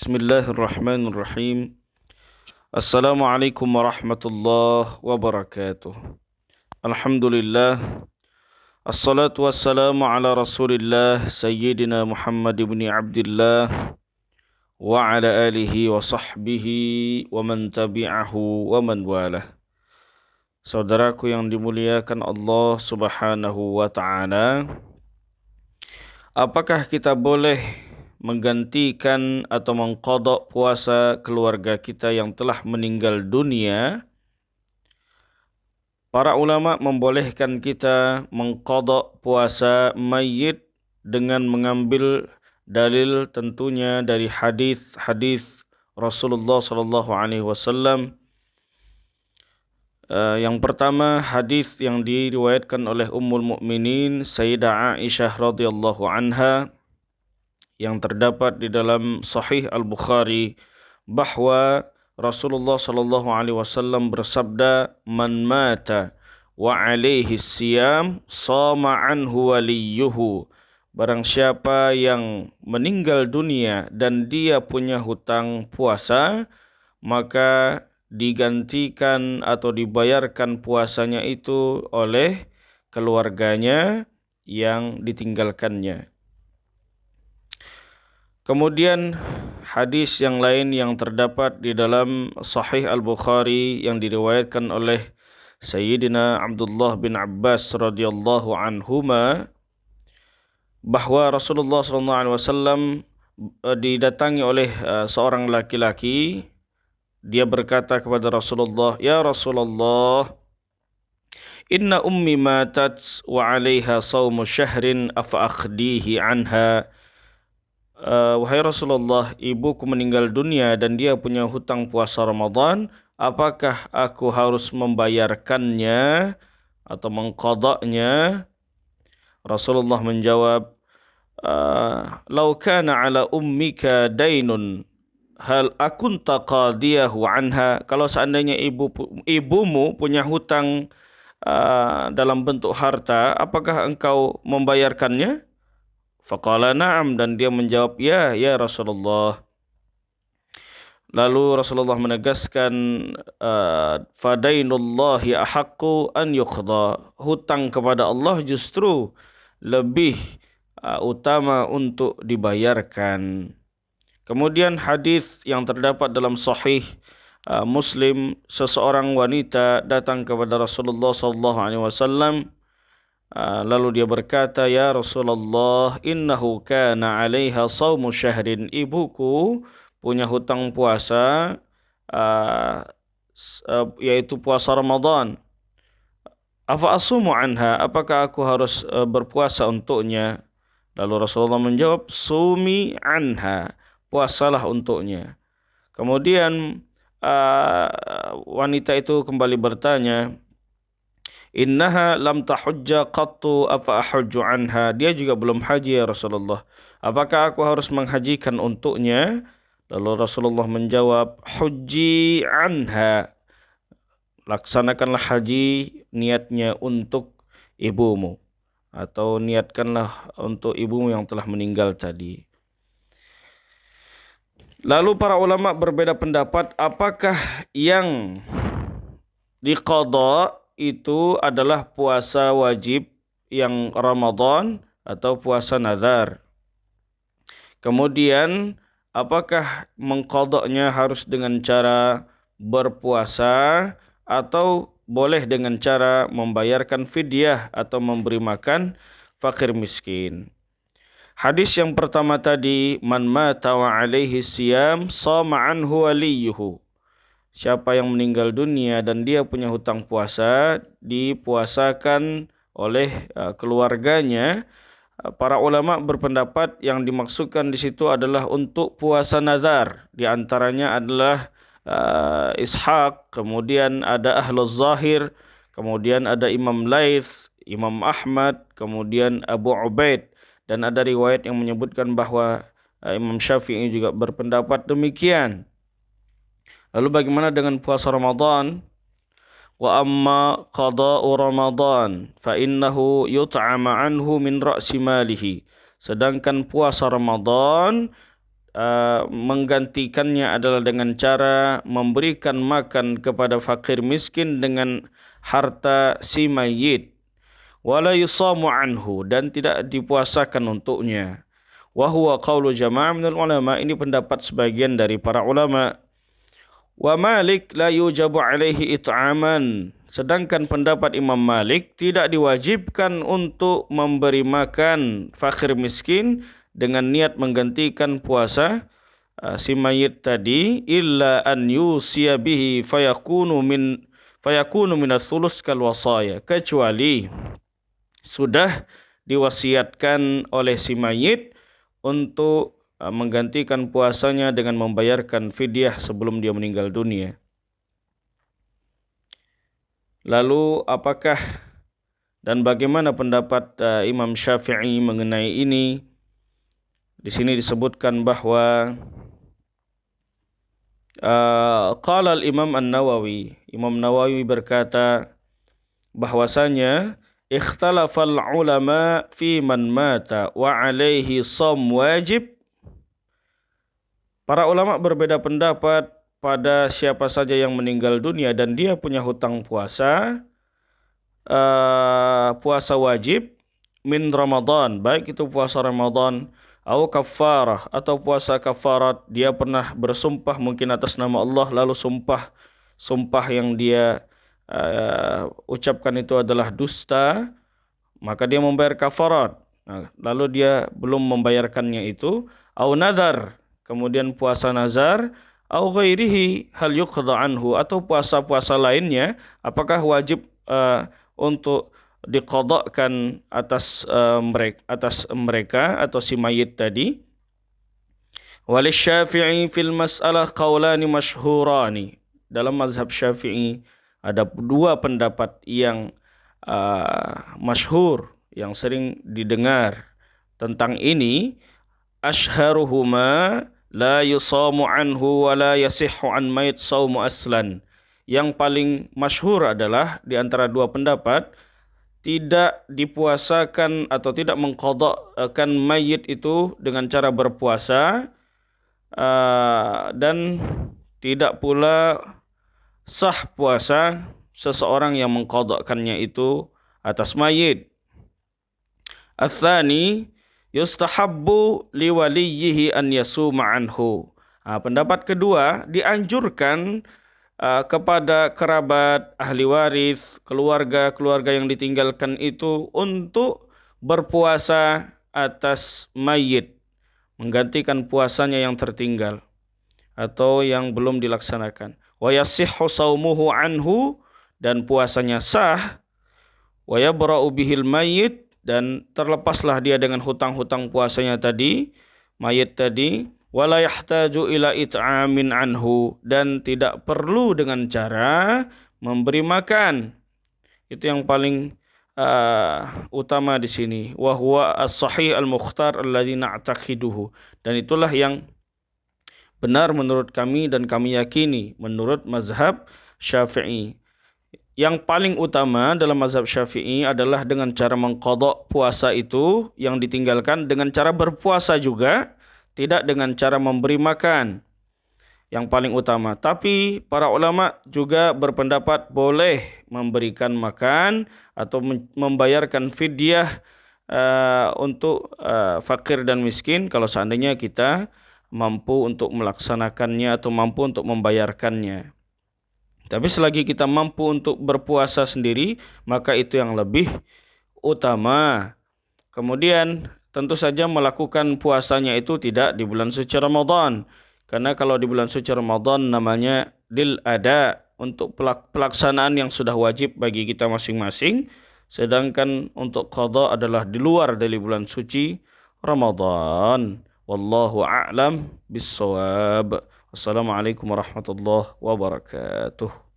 Bismillahirrahmanirrahim. Assalamualaikum warahmatullahi wabarakatuh. Alhamdulillah. Assalatu wassalamu ala rasulillah Sayyidina Muhammad ibn Abdullah wa ala alihi wa sahbihi wa man tabi'ahu wa man walah. Saudaraku yang dimuliakan Allah subhanahu wa ta'ala, apakah kita boleh menggantikan atau mengqadha puasa keluarga kita yang telah meninggal dunia? Para ulama membolehkan kita mengqadha puasa mayit dengan mengambil dalil tentunya dari hadis-hadis Rasulullah sallallahu alaihi wasallam. Yang pertama, hadis yang diriwayatkan oleh Ummul Mukminin Sayyidah Aisyah radhiyallahu anha yang terdapat di dalam Sahih Al-Bukhari, bahwa Rasulullah sallallahu alaihi wasallam bersabda, "Man mata wa alaihi siyam shama anhu waliyuhu." Barang siapa yang meninggal dunia dan dia punya hutang puasa, maka digantikan atau dibayarkan puasanya itu oleh keluarganya yang ditinggalkannya. Kemudian hadis yang lain yang terdapat di dalam Sahih Al-Bukhari yang diriwayatkan oleh Sayyidina Abdullah bin Abbas radhiyallahu anhuma, bahwa Rasulullah SAW didatangi oleh seorang laki-laki. Dia berkata kepada Rasulullah, "Ya Rasulullah, inna ummi matat wa 'alaiha shaumu syahrin afa akhdihi anha." Wahai Rasulullah, ibuku meninggal dunia dan dia punya hutang puasa Ramadan, apakah aku harus membayarkannya atau mengqadanya? Rasulullah menjawab, "Lau kana ala ummika dainun hal akunta qadiyahu anha." Kalau seandainya ibumu punya hutang dalam bentuk harta, apakah engkau membayarkannya? Faqala na'am, dan dia menjawab, ya Rasulullah. Lalu Rasulullah menegaskan, fadainullahi ahaqqu an yuqda. Hutang kepada Allah justru lebih utama untuk dibayarkan. Kemudian hadis yang terdapat dalam Sahih Muslim, seseorang wanita datang kepada Rasulullah sallallahu alaihi wasallam. Lalu dia berkata, "Ya Rasulullah, innahu kana 'alaiha shaumu syahrin." Ibuku punya hutang puasa, yaitu puasa Ramadan. Afa asumu anha? Apakah aku harus berpuasa untuknya? Lalu Rasulullah menjawab, "Sumi anha." Puasalah untuknya. Kemudian wanita itu kembali bertanya, "Innaha lam tahujja qattu afa ahujju anha?" Dia juga belum haji ya Rasulullah. Apakah aku harus menghajikan untuknya? Lalu Rasulullah menjawab, "Hujji anha." Laksanakanlah haji niatnya untuk ibumu, atau niatkanlah untuk ibumu yang telah meninggal tadi. Lalu para ulama berbeda pendapat, apakah yang diqadha itu adalah puasa wajib yang Ramadan atau puasa nazar. Kemudian apakah mengqadhanya harus dengan cara berpuasa atau boleh dengan cara membayarkan fidyah atau memberi makan fakir miskin. Hadis yang pertama tadi, man mata wa alaihi siyam shama anhu waliyuhu. Siapa yang meninggal dunia dan dia punya hutang puasa, dipuasakan oleh keluarganya. Para ulama berpendapat yang dimaksudkan di situ adalah untuk puasa nazar. Di antaranya adalah Ishaq, kemudian ada Ahlul Zahir, kemudian ada Imam Laits, Imam Ahmad, kemudian Abu Ubaid, dan ada riwayat yang menyebutkan bahwa Imam Syafi'i juga berpendapat demikian. Lalu bagaimana dengan puasa Ramadan? Wa amma qada'u Ramadan fa innahu yut'ama anhu min ra'si malihi. Sedangkan puasa Ramadan menggantikannya adalah dengan cara memberikan makan kepada fakir miskin dengan harta si mayit. Wala yusamu anhu, dan tidak dipuasakan untuknya. Wa huwa qaulu jama'ah minal ulama, ini pendapat sebagian dari para ulama. Wa Malik la yujabu alaihi it'aman, sedangkan pendapat Imam Malik tidak diwajibkan untuk memberi makan fakir miskin dengan niat menggantikan puasa si mayit tadi, illa an yusiya bihi fayakunu min ats-thuluts kal wasaya, kecuali sudah diwasiatkan oleh si mayit untuk menggantikan puasanya dengan membayarkan fidyah sebelum dia meninggal dunia. Lalu apakah dan bagaimana pendapat Imam Syafi'i mengenai ini? Di sini disebutkan bahwa qala al-Imam An-Nawawi, Imam Nawawi berkata bahwasanya ikhtalafal ulama fi man mata wa alaihi shaum wajib. Para ulama berbeda pendapat pada siapa saja yang meninggal dunia dan dia punya hutang puasa, puasa wajib min Ramadan, baik itu puasa Ramadan atau kafarah atau puasa kafarat. Dia pernah bersumpah mungkin atas nama Allah, lalu sumpah yang dia ucapkan itu adalah dusta, maka dia membayar kafarat. Lalu dia belum membayarkannya itu, au nazar, kemudian puasa nazar, au ghairihi hal yuqda anhu, atau puasa-puasa lainnya apakah wajib untuk diqadhakan atas mereka atau si mayit tadi. Walis Syafi'i fil mas'alah qaulani masyhurani, dalam mazhab Syafi'i ada dua pendapat yang masyhur, yang sering didengar tentang ini. Ashharuhuma la yusamu anhu wa la yasihhu an mayit saumu aslan. Yang paling masyhur adalah di antara dua pendapat, tidak dipuasakan atau tidak mengqadhakan mayit itu dengan cara berpuasa, dan tidak pula sah puasa seseorang yang mengqadhakannya itu atas mayit. Ats-tsani yustahabbu liwaliyhi an yasuma anhu. Pendapat kedua, dianjurkan kepada kerabat, ahli waris, keluarga yang ditinggalkan itu untuk berpuasa atas mayit, menggantikan puasanya yang tertinggal atau yang belum dilaksanakan. Wa yasihhu shaumuhu anhu, dan puasanya sah. Wa yabra'u bihil mayyit, dan terlepaslah dia dengan hutang-hutang puasanya tadi, mayit tadi. Wala yahtaju ila it'amin anhu, dan tidak perlu dengan cara memberi makan. Itu yang paling utama di sini. Wa huwa as-sahih al-mukhtar alladzi na'taqiduhu, dan itulah yang benar menurut kami dan kami yakini menurut mazhab Syafi'i. Yang paling utama dalam mazhab Syafi'i adalah dengan cara mengqadha puasa itu yang ditinggalkan dengan cara berpuasa juga, tidak dengan cara memberi makan. Yang paling utama. Tapi para ulama juga berpendapat boleh memberikan makan atau membayarkan fidyah untuk fakir dan miskin kalau seandainya kita mampu untuk melaksanakannya atau mampu untuk membayarkannya. Tapi selagi kita mampu untuk berpuasa sendiri, maka itu yang lebih utama. Kemudian tentu saja melakukan puasanya itu tidak di bulan suci Ramadan. Karena kalau di bulan suci Ramadan namanya lil ada, untuk pelaksanaan yang sudah wajib bagi kita masing-masing. Sedangkan untuk qadha adalah di luar dari bulan suci Ramadan. Wallahu a'lam bis-shawab. Wassalamualaikum warahmatullahi wabarakatuh.